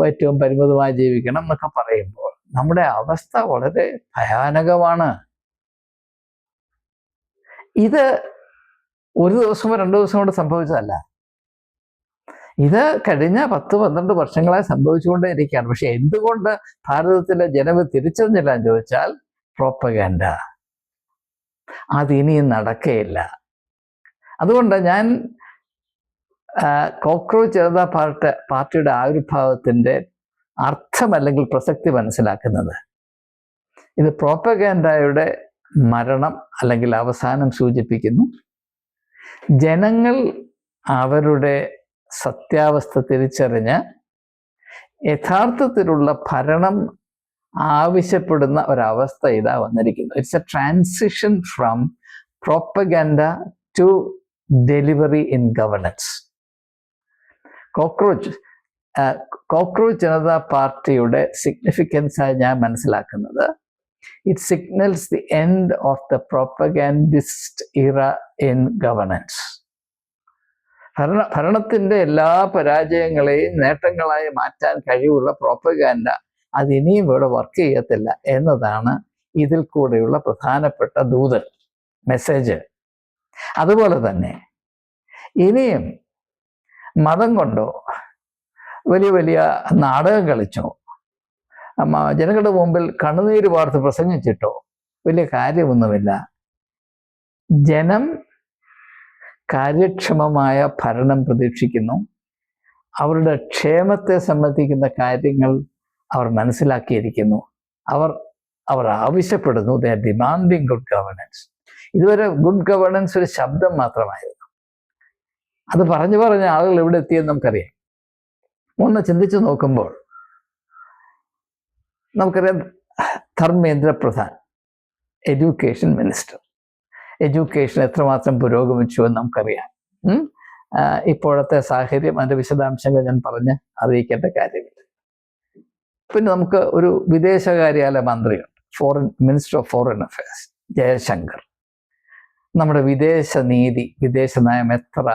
ഏറ്റവും പരിമിതമായി ജീവിക്കണം എന്നൊക്കെ പറയുമ്പോൾ നമ്മുടെ അവസ്ഥ വളരെ ഭയാനകമാണ്. ഇത് ഒരു ദിവസമോ 2 ദിവസം കൊണ്ട് സംഭവിച്ചതല്ല. ഇത് കഴിഞ്ഞ 10-12 വർഷങ്ങളായി സംഭവിച്ചുകൊണ്ടേയിരിക്കുകയാണ്. പക്ഷെ എന്തുകൊണ്ട് ഭാരതത്തിലെ ജനത തിരിച്ചറിഞ്ഞില്ല എന്ന് ചോദിച്ചാൽ പ്രോപ്പഗാൻഡ അതിനിയും നടക്കുകയില്ല. അതുകൊണ്ട് ഞാൻ കോക്രോച്ച് ജനതാ പാർട്ടിയുടെ ആവിർഭാവത്തിൻ്റെ അർത്ഥം അല്ലെങ്കിൽ പ്രസക്തി മനസ്സിലാക്കുന്നത്, ഇത് പ്രോപ്പഗാൻഡയുടെ മരണം അല്ലെങ്കിൽ അവസാനം സൂചിപ്പിക്കുന്നു. ജനങ്ങൾ അവരുടെ സത്യാവസ്ഥ തിരിച്ചറിഞ്ഞ് യഥാർത്ഥത്തിലുള്ള ഭരണം ആവശ്യപ്പെടുന്ന ഒരവസ്ഥ ഇതാ വന്നിരിക്കുന്നു. It's a transition from propaganda to delivery in governance. Cockroach Janata പാർട്ടിയുടെ സിഗ്നിഫിക്കൻസായി ഞാൻ മനസ്സിലാക്കുന്നത്, it signals the end of the propagandist era in governance. ഭരണത്തിൻ്റെ എല്ലാ പരാജയങ്ങളെയും നേട്ടങ്ങളായി മാറ്റാൻ കഴിവുള്ള പ്രോപ്പഗാൻഡ അതിനിയും ഇവിടെ വർക്ക് ചെയ്യത്തില്ല എന്നതാണ് ഇതിൽ കൂടെയുള്ള പ്രധാനപ്പെട്ട മെസ്സേജ്. അതുപോലെ തന്നെ ഇനിയും മതം കൊണ്ടോ വലിയ വലിയ നാടകം കളിച്ചോ ജനങ്ങളുടെ മുമ്പിൽ കണ്ണുനീര് വാർത്ത് പ്രസംഗിച്ചിട്ടോ വലിയ കാര്യമൊന്നുമില്ല. ജനം കാര്യക്ഷമമായ ഭരണം പ്രതീക്ഷിക്കുന്നു. അവരുടെ ക്ഷേമത്തെ സംബന്ധിക്കുന്ന കാര്യങ്ങൾ അവർ മനസ്സിലാക്കിയിരിക്കുന്നു. അവർ ആവശ്യപ്പെടുന്നു. They are demanding good governance. ഇതുവരെ ഗുഡ് ഗവർണൻസ് ഒരു ശബ്ദം മാത്രമായിരുന്നു. അത് പറഞ്ഞ് ആളുകൾ എവിടെ എത്തിയെന്ന് നമുക്കറിയാം. ഒന്ന് ചിന്തിച്ചു നോക്കുമ്പോൾ നമുക്കറിയാം, Dharmendra Pradhan education minister. Education എത്രമാത്രം പുരോഗമിച്ചു എന്ന് നമുക്കറിയാം. ഇപ്പോഴത്തെ സാഹചര്യം, അതിൻ്റെ വിശദാംശങ്ങൾ ഞാൻ അറിയിക്കേണ്ട കാര്യമില്ല. പിന്നെ നമുക്ക് ഒരു വിദേശകാര്യാലയ മന്ത്രിയുണ്ട്, minister of foreign affairs Jaishankar നമ്മുടെ വിദേശ നീതി, വിദേശ നയം എത്ര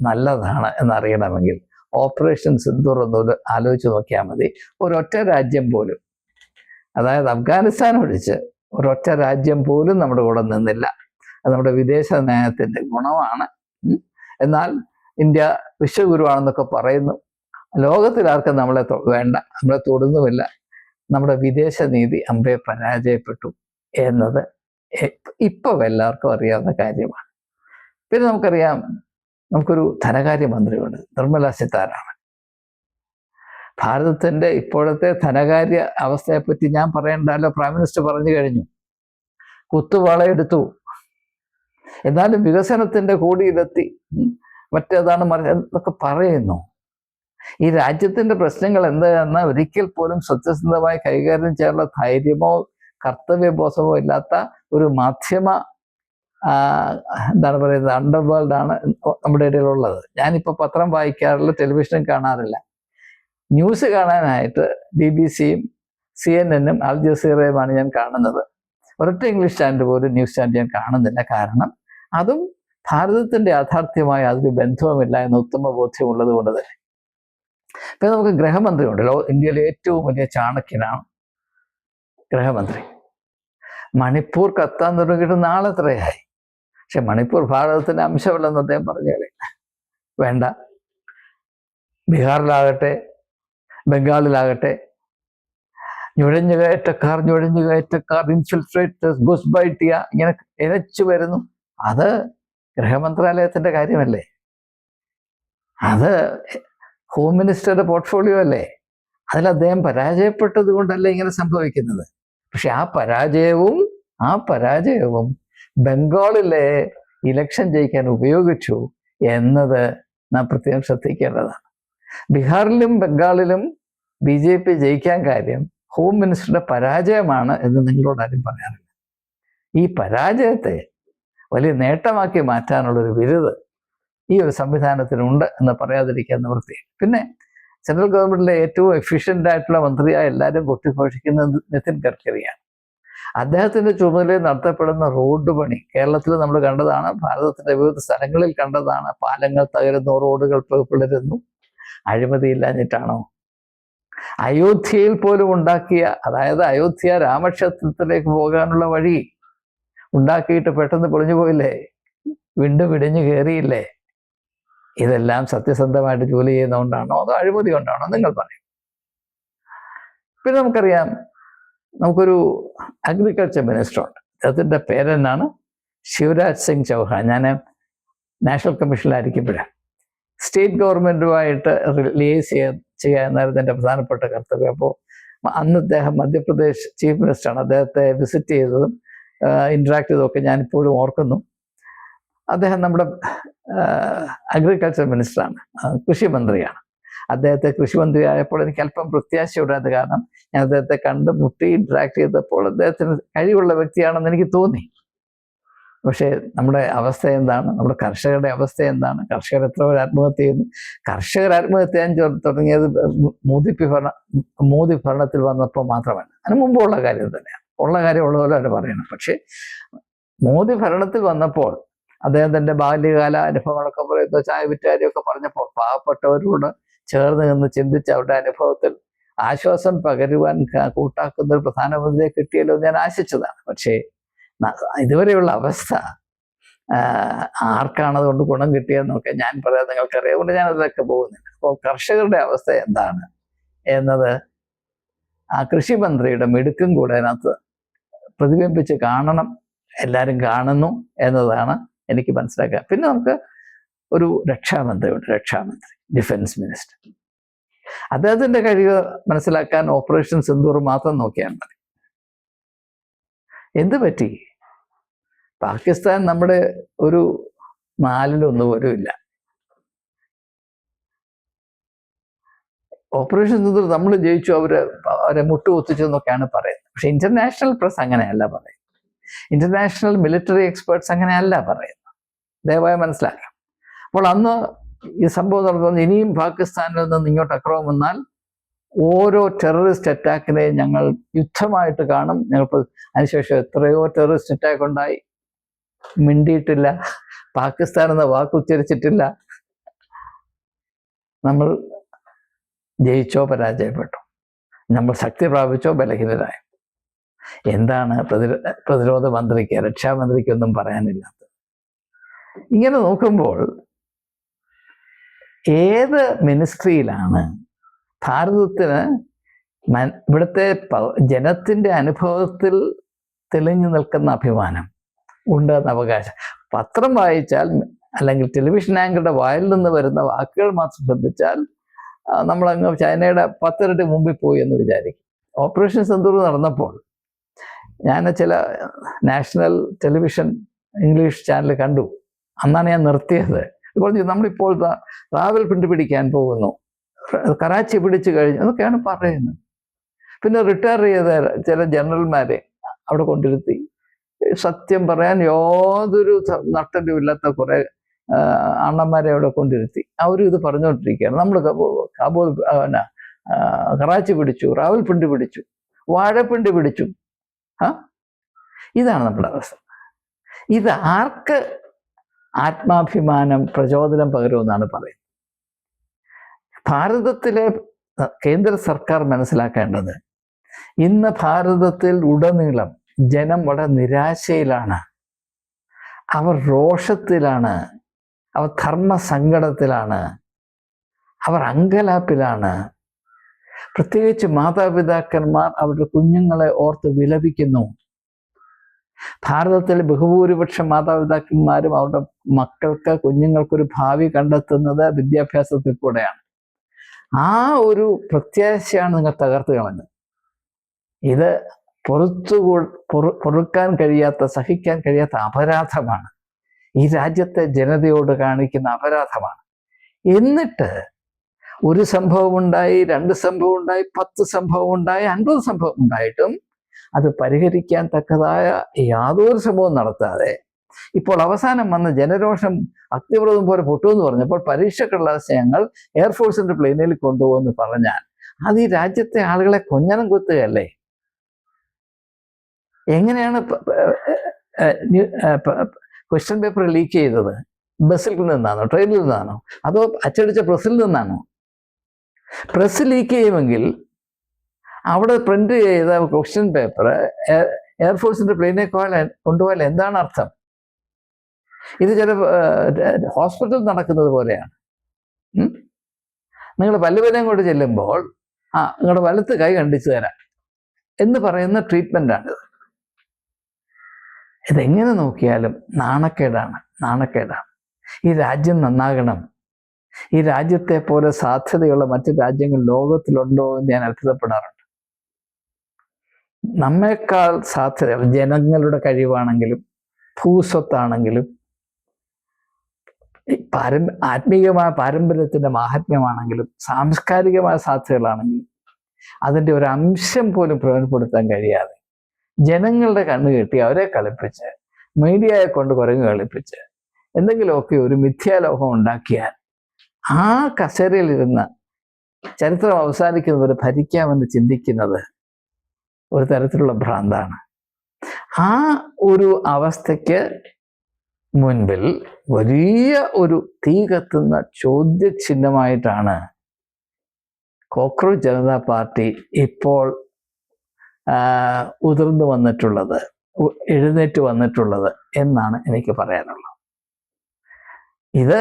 നല്ലതാണ് എന്നറിയണമെങ്കിൽ ഓപ്പറേഷൻ സിന്ദൂർ എന്നൊരു ആലോചിച്ച് നോക്കിയാൽ മതി. ഒരൊറ്റ രാജ്യം പോലും, അതായത് അഫ്ഗാനിസ്ഥാൻ ഒഴിച്ച് ഒരൊറ്റ രാജ്യം പോലും നമ്മുടെ കൂടെ നിന്നില്ല. അത് നമ്മുടെ വിദേശ നയത്തിൻ്റെ ഗുണമാണ്. എന്നാൽ ഇന്ത്യ വിശ്വഗുരുവാണെന്നൊക്കെ പറയുന്നു. ലോകത്തിലാർക്കും നമ്മളെ വേണ്ട, നമ്മളെ തൊടുന്നുമില്ല. നമ്മുടെ വിദേശ നീതി അമ്പെ പരാജയപ്പെട്ടു എന്നത് ഇപ്പോൾ എല്ലാവർക്കും അറിയാവുന്ന കാര്യമാണ്. പിന്നെ നമുക്കറിയാം, നമുക്കൊരു ധനകാര്യമന്ത്രിയുണ്ട്, നിർമ്മല സീതാരാമൻ. ഭാരതത്തിൻ്റെ ഇപ്പോഴത്തെ ധനകാര്യ അവസ്ഥയെപ്പറ്റി ഞാൻ പറയണ്ടല്ലോ, പ്രൈം മിനിസ്റ്റർ പറഞ്ഞു കഴിഞ്ഞു. കുത്തുവാളയെടുത്തു, എന്നാലും വികസനത്തിൻ്റെ കോടിയിലെത്തി, മറ്റേതാണ് എന്നൊക്കെ പറയുന്നു. ഈ രാജ്യത്തിൻ്റെ പ്രശ്നങ്ങൾ എന്താണെന്ന് ഒരിക്കൽ പോലും സത്യസന്ധമായി കൈകാര്യം ചെയ്യാനുള്ള ധൈര്യമോ കർത്തവ്യബോധമോ ഇല്ലാത്ത ഒരു മാധ്യമ എന്താണ് പറയുന്നത് അണ്ടർവേൾഡാണ് നമ്മുടെ ഇടയിലുള്ളത്. ഞാനിപ്പോൾ പത്രം വായിക്കാറില്ല, ടെലിവിഷനും കാണാറില്ല. ന്യൂസ് കാണാനായിട്ട് BBC-യും CNN-ഉം അൽ ജസീറയുമാണ് ഞാൻ കാണുന്നത്. ഒരൊറ്റ ഇംഗ്ലീഷ് ചാനൽ പോലും ന്യൂസ് ചാനൽ ഞാൻ കാണുന്നില്ല. കാരണം അതും ഭാരതത്തിൻ്റെ യാഥാർത്ഥ്യമായി അതൊരു ബന്ധവുമില്ല എന്ന ഉത്തമ ബോധ്യമുള്ളത് കൊണ്ട് തന്നെ. പിന്നെ നമുക്ക് ഗൃഹമന്ത്രി ഉണ്ടല്ലോ, ഇന്ത്യയിലെ ഏറ്റവും വലിയ ചാണക്യനാണ് ഗൃഹമന്ത്രി. മണിപ്പൂർ കത്താൻ തുടങ്ങിയിട്ട് നാളെ എത്രയായി. പക്ഷെ മണിപ്പൂർ ഭാരതത്തിൻ്റെ അംശമല്ലെന്ന് അദ്ദേഹം പറഞ്ഞാലേ വേണ്ട. ബീഹാറിലാകട്ടെ ബംഗാളിലാകട്ടെ നുഴഞ്ഞുകയറ്റക്കാർ ഇൻഫിൽട്രേറ്റേഴ്സ് ഗുസ്ബൈറ്റിയ ഇങ്ങനെ ഇരച്ചു വരുന്നു. അത് ഗൃഹമന്ത്രാലയത്തിൻ്റെ കാര്യമല്ലേ, അത് ഹോം മിനിസ്റ്ററുടെ പോർട്ട്ഫോളിയോ അല്ലേ. അതിൽ അദ്ദേഹം പരാജയപ്പെട്ടത് കൊണ്ടല്ലേ ഇങ്ങനെ സംഭവിക്കുന്നത്. പക്ഷെ ആ പരാജയവും ബംഗാളിലെ ഇലക്ഷൻ ജയിക്കാൻ ഉപയോഗിച്ചു എന്നത് നാം പ്രത്യേകം ശ്രദ്ധിക്കേണ്ടതാണ്. ബീഹാറിലും ബംഗാളിലും BJP ജയിക്കാൻ കാര്യം ഹോം മിനിസ്റ്ററുടെ പരാജയമാണ് എന്ന് നിങ്ങളോട് ആരും പറയാറില്ല. ഈ പരാജയത്തെ വലിയ നേട്ടമാക്കി മാറ്റാനുള്ളൊരു വിരുത് ഈ ഒരു സംവിധാനത്തിനുണ്ട് എന്ന് പറയാതിരിക്കാൻ നിവൃത്തി. പിന്നെ സെൻട്രൽ ഗവൺമെന്റിലെ ഏറ്റവും എഫിഷ്യൻ്റ് ആയിട്ടുള്ള മന്ത്രിയായ എല്ലാവരും കൊട്ടിഘോഷിക്കുന്നത് നിതിൻ ഗഡ്കരിയാണ്. അദ്ദേഹത്തിൻ്റെ ചുമതലയിൽ നടത്തപ്പെടുന്ന റോഡ് പണി കേരളത്തിൽ നമ്മൾ കണ്ടതാണ്, ഭാരതത്തിൻ്റെ വിവിധ സ്ഥലങ്ങളിൽ കണ്ടതാണ്. പാലങ്ങൾ തകരുന്നു, റോഡുകൾ പിളരുന്നു. അഴിമതിയില്ലാഞ്ഞിട്ടാണോ? അയോധ്യയിൽ പോലും ഉണ്ടാക്കിയ, അതായത് അയോധ്യ രാമക്ഷേത്രത്തിലേക്ക് പോകാനുള്ള വഴി ഉണ്ടാക്കിയിട്ട് പെട്ടെന്ന് പൊളിഞ്ഞു പോയില്ലേ, വീണ്ടും ഇടിഞ്ഞു കയറിയില്ലേ? ഇതെല്ലാം സത്യസന്ധമായിട്ട് ജോലി ചെയ്യുന്നതുകൊണ്ടാണോ അതോ അഴിമതി കൊണ്ടാണോ? നിങ്ങൾ പറയും. പിന്നെ നമുക്കറിയാം, നമുക്കൊരു അഗ്രികൾച്ചർ മിനിസ്റ്റർ ഉണ്ട്. അതിൻ്റെ പേരെന്നാണ് ശിവരാജ് സിംഗ് ചൗഹാൻ. ഞാൻ നാഷണൽ കമ്മീഷനിലായിരിക്കുമ്പോഴാണ് സ്റ്റേറ്റ് ഗവൺമെൻറ്റുമായിട്ട് ലിയേസ് ചെയ്യാനായിരുന്നു എൻ്റെ പ്രധാനപ്പെട്ട കർത്തവ്യം. അപ്പോൾ അന്ന് അദ്ദേഹം മധ്യപ്രദേശ് ചീഫ് മിനിസ്റ്ററാണ്. അദ്ദേഹത്തെ വിസിറ്റ് ചെയ്തതും ഇൻട്രാക്ട് ചെയ്തതൊക്കെ ഞാനിപ്പോഴും ഓർക്കുന്നു. അദ്ദേഹം നമ്മുടെ അഗ്രികൾച്ചർ മിനിസ്റ്ററാണ്, കൃഷി മന്ത്രിയാണ്. അദ്ദേഹത്തെ കൃഷിമന്ത്രി ആയപ്പോൾ എനിക്ക് അല്പം പ്രത്യാശയുണ്ടായത്. കാരണം ഞാൻ അദ്ദേഹത്തെ കണ്ടുമുട്ടി ഇൻട്രാക്ട് ചെയ്തപ്പോൾ അദ്ദേഹത്തിന് കഴിവുള്ള വ്യക്തിയാണെന്ന് എനിക്ക് തോന്നി. പക്ഷേ നമ്മുടെ അവസ്ഥ എന്താണ്? നമ്മുടെ കർഷകരുടെ അവസ്ഥ എന്താണ്? കർഷകർ എത്ര പേർ ആത്മഹത്യ ചെയ്യുന്നു? കർഷകർ ആത്മഹത്യ ചെയ്യാൻ തുടങ്ങിയത് മോദി ഭരണത്തിൽ വന്നപ്പോൾ മാത്രമല്ല, അതിന് മുമ്പുള്ള കാര്യം തന്നെയാണ്. ഉള്ള കാര്യം ഉള്ള പോലെ പറയണം. പക്ഷേ മോദി ഭരണത്തിൽ വന്നപ്പോൾ അദ്ദേഹം തൻ്റെ ബാല്യകാല അനുഭവങ്ങളൊക്കെ പറയുന്നു, ചായ വിറ്റാരിയൊക്കെ പറഞ്ഞപ്പോൾ പാവപ്പെട്ടവരോട് ചേർന്ന് നിന്ന് ചിന്തിച്ച് അവരുടെ അനുഭവത്തിൽ ആശ്വാസം പകരുവാൻ കൂട്ടാക്കുന്ന ഒരു പ്രധാനമന്ത്രിയെ കിട്ടിയല്ലോ ഞാൻ ആശിച്ചതാണ്. പക്ഷേ ഇതുവരെയുള്ള അവസ്ഥ ആർക്കാണതുകൊണ്ട് ഗുണം കിട്ടിയെന്നൊക്കെ ഞാൻ പറയാൻ നിങ്ങൾക്കറിയാം. അതുകൊണ്ട് ഞാൻ അതിലൊക്കെ പോകുന്നില്ല. അപ്പോൾ കർഷകരുടെ അവസ്ഥ എന്താണ് എന്നത് ആ കൃഷിമന്ത്രിയുടെ മിടുക്കും കൂടെ അതിനകത്ത് പ്രതിബിംബിച്ച് കാണണം. എല്ലാവരും കാണുന്നു എന്നതാണ് എനിക്ക് മനസ്സിലാക്കുക. പിന്നെ നമുക്ക് ഒരു രക്ഷാമന്ത്രിയുണ്ട്, ഡിഫൻസ് മിനിസ്റ്റർ. അദ്ദേഹത്തിൻ്റെ കഴിവ് മനസ്സിലാക്കാൻ ഓപ്പറേഷൻ സിന്ദൂർ മാത്രം നോക്കിയാൽ മതി. എന്ത് പറ്റി? പാകിസ്ഥാൻ നമ്മുടെ ഒരു 4-1 പോലും ഇല്ല. ഓപ്പറേഷൻ സിന്ദൂർ നമ്മൾ ജയിച്ചു, അവരെ മുട്ടുകുത്തിച്ചു എന്നൊക്കെയാണ് പറയുന്നത്. പക്ഷെ ഇന്റർനാഷണൽ പ്രസ് അങ്ങനെയല്ല പറയുന്നത്. ഇന്റർനാഷണൽ മിലിറ്ററി എക്സ്പേർട്സ് അങ്ങനെയല്ല പറയുന്നത്. ദയവായി മനസ്സിലാക്കാം. അപ്പോൾ അന്ന് ഈ സംഭവം നടക്കുന്നത് ഇനിയും പാകിസ്ഥാനിൽ നിന്ന് ഇങ്ങോട്ട് അക്രമം വന്നാൽ ഓരോ ടെററിസ്റ്റ് അറ്റാക്കിനെയും ഞങ്ങൾ യുദ്ധമായിട്ട് കാണും. ഞങ്ങൾക്ക് അതിനുശേഷം എത്രയോ ടെററിസ്റ്റ് അറ്റാക്ക് ഉണ്ടായി, മിണ്ടിയിട്ടില്ല. പാകിസ്ഥാൻ എന്ന വാക്ക് ഉച്ചരിച്ചിട്ടില്ല. നമ്മൾ ജയിച്ചോ പരാജയപ്പെട്ടു, നമ്മൾ ശക്തി പ്രാപിച്ചോ ബലഹീനരായോ. എന്താണ് പ്രതിരോധ മന്ത്രിക്ക്, രക്ഷാമന്ത്രിക്കൊന്നും പറയാനില്ലാത്തത്? ഇങ്ങനെ നോക്കുമ്പോൾ ഏത് മിനിസ്ട്രിയിലാണ് ഭാരതത്തിന് ഇവിടുത്തെ ജനത്തിൻ്റെ അനുഭവത്തിൽ തെളിഞ്ഞു നിൽക്കുന്ന അഭിമാനം ഉണ്ടെന്ന് അവകാശം? പത്രം വായിച്ചാൽ അല്ലെങ്കിൽ ടെലിവിഷൻ ആങ്കറുടെ വായിൽ നിന്ന് വരുന്ന വാക്കുകൾ മാത്രം ശ്രദ്ധിച്ചാൽ നമ്മളങ്ങ് ചൈനയുടെ 10 ഇരട്ടി മുമ്പിൽ പോയി എന്ന് വിചാരിക്കും. ഓപ്പറേഷൻ സിന്ദൂർ നടന്നപ്പോൾ ഞാൻ ചില നാഷണൽ ടെലിവിഷൻ ഇംഗ്ലീഷ് ചാനൽ കണ്ടു. അന്നാണ് ഞാൻ നിർത്തിയത്. പറഞ്ഞു നമ്മളിപ്പോൾ റാവൽപിണ്ടി പിടിക്കാൻ പോകുന്നു, കറാച്ചി പിടിച്ചു കഴിഞ്ഞു എന്നൊക്കെയാണ് പറയുന്നത്. പിന്നെ റിട്ടയർ ചെയ്ത ചില ജനറൽമാരെ അവിടെ കൊണ്ടിരുത്തി സത്യം പറയാൻ യാതൊരു നട്ടലും ഇല്ലാത്ത കുറെ അണ്ണന്മാരെ അവിടെ കൊണ്ടിരുത്തി അവരും ഇത് പറഞ്ഞുകൊണ്ടിരിക്കുകയാണ്. നമ്മൾ കാബൂൾ കറാച്ചി പിടിച്ചു, റാവൽപിണ്ടി പിടിച്ചു, വാഴപ്പിണ്ടി പിടിച്ചു. ഇതാണ് നമ്മുടെ അവസ്ഥ. ഇത് ആർക്ക് ആത്മാഭിമാനം പ്രചോദനം പകരുമെന്നാണ് പറയുന്നത്? ഭാരതത്തിലെ കേന്ദ്ര സർക്കാർ മനസ്സിലാക്കേണ്ടത്, ഇന്ന് ഭാരതത്തിൽ ഉടനീളം ജനം വളരെ നിരാശയിലാണ്, അവർ രോഷത്തിലാണ്, അവർ ധർമ്മസങ്കടത്തിലാണ്, അവർ അങ്കലാപ്പിലാണ്. പ്രത്യേകിച്ച് മാതാപിതാക്കന്മാർ അവരുടെ കുഞ്ഞുങ്ങളെ ഓർത്ത് വിലപിക്കുന്നു. ഭാരതത്തിലെ ബഹുഭൂരിപക്ഷം മാതാപിതാക്കന്മാരും അവരുടെ മക്കൾക്ക്, കുഞ്ഞുങ്ങൾക്കൊരു ഭാവി കണ്ടെത്തുന്നത് വിദ്യാഭ്യാസത്തിൽ കൂടെയാണ്. ആ ഒരു പ്രത്യാശയാണ് നിങ്ങൾ തകർത്ത് കളഞ്ഞത്. ഇത് പൊറുക്കാൻ കഴിയാത്ത, സഹിക്കാൻ കഴിയാത്ത അപരാധമാണ്. ഈ രാജ്യത്തെ ജനതയോട് കാണിക്കുന്ന അപരാധമാണ്. എന്നിട്ട് ഒരു സംഭവം ഉണ്ടായി, 2 സംഭവം ഉണ്ടായി, 10 സംഭവം ഉണ്ടായി, 50 സംഭവം ഉണ്ടായിട്ടും അത് പരിഹരിക്കാൻ തക്കതായ യാതൊരു ശ്രമവും നടത്താതെ ഇപ്പോൾ അവസാനം വന്ന ജനരോഷം അഗ്നിപർവ്വതം പോലെ പൊട്ടുമെന്ന് പറഞ്ഞപ്പോൾ പരീക്ഷയ്ക്കുള്ള ഞങ്ങൾ എയർഫോഴ്സിന്റെ പ്ലെയിനിൽ കൊണ്ടുപോകുമെന്ന് പറഞ്ഞാൽ അത് ഈ രാജ്യത്തെ ആളുകളെ കൊഞ്ഞനം കുത്തുകയല്ലേ? എങ്ങനെയാണ് ക്വസ്റ്റ്യൻ പേപ്പർ ലീക്ക് ചെയ്തത്? ബസ്സിൽ നിന്നാണോ, ട്രെയിനിൽ നിന്നാണോ, അതോ അച്ചടിച്ച പ്രസ്സിൽ നിന്നാണോ? പ്രസ് ലീക്ക് ചെയ്യുമെങ്കിൽ അവിടെ പ്രിന്റ് ചെയ്ത ക്വസ്റ്റ്യൻ പേപ്പർ എയർഫോഴ്സിന്റെ പ്ലെയിനെ കൊണ്ടുപോയാൽ എന്താണ് അർത്ഥം? ഇത് ചില ഹോസ്പിറ്റൽ നടക്കുന്നത് പോലെയാണ്. നിങ്ങൾ പല്ലുവലയും കൊണ്ട് ചെല്ലുമ്പോൾ നിങ്ങളുടെ വലത്ത് കൈ കണ്ടിച്ചു തരാം എന്ന് പറയുന്ന ട്രീറ്റ്മെന്റാണിത്. ഇതെങ്ങനെ നോക്കിയാലും നാണക്കേടാണ്, നാണക്കേടാണ്. ഈ രാജ്യം നന്നാകണം. ഈ രാജ്യത്തെ പോലെ സാധ്യതയുള്ള മറ്റു രാജ്യങ്ങൾ ലോകത്തിലുണ്ടോ എന്ന് ഞാൻ അത്ഭുതപ്പെടാറുണ്ട്. നമ്മേക്കാൾ സാധ്യത ജനങ്ങളുടെ കഴിവാണെങ്കിലും, ഭൂസ്വത്താണെങ്കിലും, ആത്മീയമായ പാരമ്പര്യത്തിന്റെ മാഹാത്മ്യമാണെങ്കിലും, സാംസ്കാരികമായ സാധ്യതകളാണെങ്കിലും അതിൻ്റെ ഒരു അംശം പോലും പ്രയോജനപ്പെടുത്താൻ കഴിയാതെ ജനങ്ങളുടെ കണ്ണ് കെട്ടി അവരെ കളിപ്പിച്ച്, മീഡിയയെ കൊണ്ട് കുരങ്ങ് കളിപ്പിച്ച് എന്തെങ്കിലുമൊക്കെ ഒരു മിഥ്യാലോകം ഉണ്ടാക്കിയാൽ ആ കസേരയിലിരുന്ന് ചരിത്രം അവസാനിക്കുന്നവരെ ഭരിക്കാമെന്ന് ചിന്തിക്കുന്നത് ഒരു തരത്തിലുള്ള ഭ്രാന്താണ്. ആ ഒരു അവസ്ഥയ്ക്ക് മുൻപിൽ വലിയ ഒരു തീ കത്തുന്ന ചോദ്യചിഹ്നമായിട്ടാണ് കോക്രോച്ച് ജനതാ പാർട്ടി ഇപ്പോൾ ഉതിർന്നു വന്നിട്ടുള്ളത്, എഴുന്നേറ്റ് വന്നിട്ടുള്ളത് എന്നാണ് എനിക്ക് പറയാനുള്ളത്. ഇത്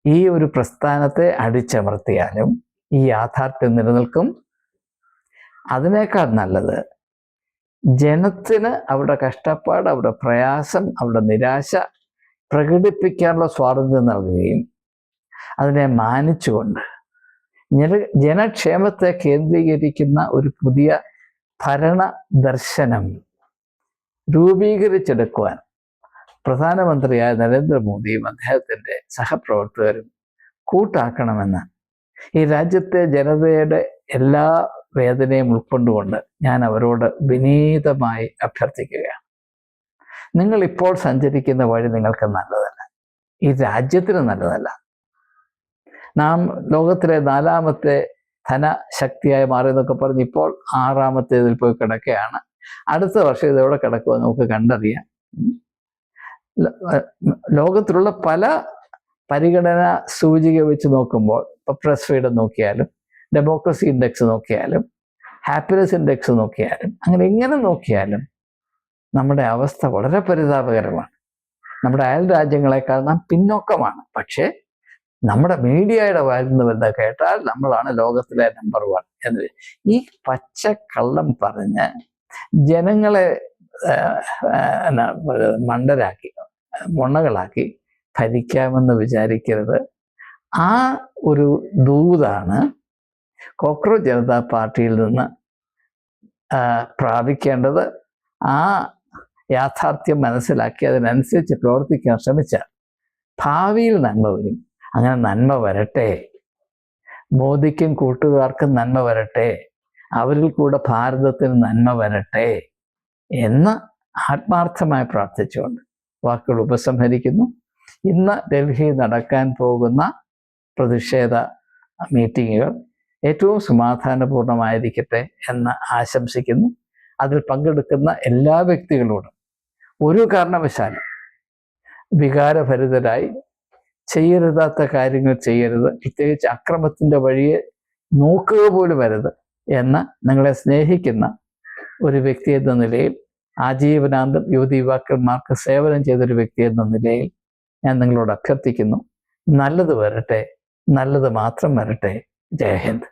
ഈ ഒരു പ്രസ്ഥാനത്തെ അടിച്ചമർത്തിയാലും ഈ യാഥാർത്ഥ്യം നിലനിൽക്കും. അതിനേക്കാൾ നല്ലത് ജനത്തിന് അവരുടെ കഷ്ടപ്പാട്, അവരുടെ പ്രയാസം, അവരുടെ നിരാശ പ്രകടിപ്പിക്കാനുള്ള സ്വാതന്ത്ര്യം നൽകുകയും അതിനെ മാനിച്ചുകൊണ്ട് ജനക്ഷേമത്തെ കേന്ദ്രീകരിക്കുന്ന ഒരു പുതിയ ഭരണ ദർശനം രൂപീകരിച്ചെടുക്കുവാൻ പ്രധാനമന്ത്രിയായ നരേന്ദ്രമോദിയും അദ്ദേഹത്തിൻ്റെ സഹപ്രവർത്തകരും കൂട്ടാക്കണമെന്ന് ഈ രാജ്യത്തെ ജനതയുടെ എല്ലാ വേദനയും ഉൾക്കൊണ്ടുകൊണ്ട് ഞാൻ അവരോട് വിനീതമായി അഭ്യർത്ഥിക്കുകയാണ്. നിങ്ങൾ ഇപ്പോൾ സഞ്ചരിക്കുന്ന വഴി നിങ്ങൾക്ക് നല്ലതല്ല, ഈ രാജ്യത്തിന് നല്ലതല്ല. നാം ലോകത്തിലെ 4ാമത്തെ ധനശക്തിയായി മാറി എന്നൊക്കെ പറഞ്ഞ് ഇപ്പോൾ 6ാമത്തേതിൽ പോയി കിടക്കുകയാണ്. അടുത്ത വർഷം ഇതെവിടെ കിടക്കുമെന്ന് നമുക്ക് കണ്ടറിയാം. ലോകത്തിലുള്ള പല പരിഗണന സൂചിക വെച്ച് നോക്കുമ്പോൾ, ഇപ്പോൾ പ്രസ് ഫ്രീഡം നോക്കിയാലും ഡെമോക്രസി ഇൻഡെക്സ് നോക്കിയാലും ഹാപ്പിനെസ് ഇൻഡെക്സ് നോക്കിയാലും, അങ്ങനെ എങ്ങനെ നോക്കിയാലും നമ്മുടെ അവസ്ഥ വളരെ പരിതാപകരമാണ്. നമ്മുടെ അയൽ രാജ്യങ്ങളെക്കാൾ നാം പിന്നോക്കമാണ്. പക്ഷേ നമ്മുടെ മീഡിയയുടെ വായിൽ നിന്ന് വരുന്നത് കേട്ടാൽ നമ്മളാണ് ലോകത്തിലെ നമ്പർ 1 എന്ന്. ഈ പച്ചക്കള്ളം പറഞ്ഞ് ജനങ്ങളെ മണ്ടരാക്കി മുണ്ണകളാക്കി ഭരിക്കാമെന്ന് വിചാരിക്കരുത്. ആ ഒരു ദൂതാണ് കോക്രോച്ച് ജനതാ പാർട്ടിയിൽ നിന്ന് പ്രാപിക്കേണ്ടത്. ആ യാഥാർത്ഥ്യം മനസ്സിലാക്കി അതിനനുസരിച്ച് പ്രവർത്തിക്കാൻ ശ്രമിച്ചാൽ ഭാവിയിൽ നന്മ വരും. അങ്ങനെ നന്മ വരട്ടെ, മോദിക്കും കൂട്ടുകാർക്കും നന്മ വരട്ടെ, അവരിൽ കൂടെ ഭാരതത്തിന് നന്മ വരട്ടെ എന്ന് ആത്മാർത്ഥമായി പ്രാർത്ഥിച്ചുകൊണ്ട് വാക്കുകൾ ഉപസംഹരിക്കുന്നു. ഇന്ന് ഡൽഹിയിൽ നടക്കാൻ പോകുന്ന പ്രതിഷേധ മീറ്റിങ്ങുകൾ ഏറ്റവും സമാധാനപൂർണമായിരിക്കട്ടെ എന്ന് ആശംസിക്കുന്നു. അതിൽ പങ്കെടുക്കുന്ന എല്ലാ വ്യക്തികളോടും ഒരു കാരണവശാലും വികാരഭരിതരായി ചെയ്യരുതാത്ത കാര്യങ്ങൾ ചെയ്യരുത്, പ്രത്യേകിച്ച് അക്രമത്തിൻ്റെ വഴിയെ നോക്കുക പോലും വരുത് എന്ന് നിങ്ങളെ സ്നേഹിക്കുന്ന ഒരു വ്യക്തി എന്ന നിലയിൽ, ആജീവനാന്തം യുവതി യുവാക്കന്മാർക്ക് സേവനം ചെയ്തൊരു വ്യക്തി എന്ന നിലയിൽ ഞാൻ നിങ്ങളോട് അഭ്യർത്ഥിക്കുന്നു. നല്ലത് വരട്ടെ, നല്ലത് മാത്രം വരട്ടെ. ജയ് ഹിന്ദ്.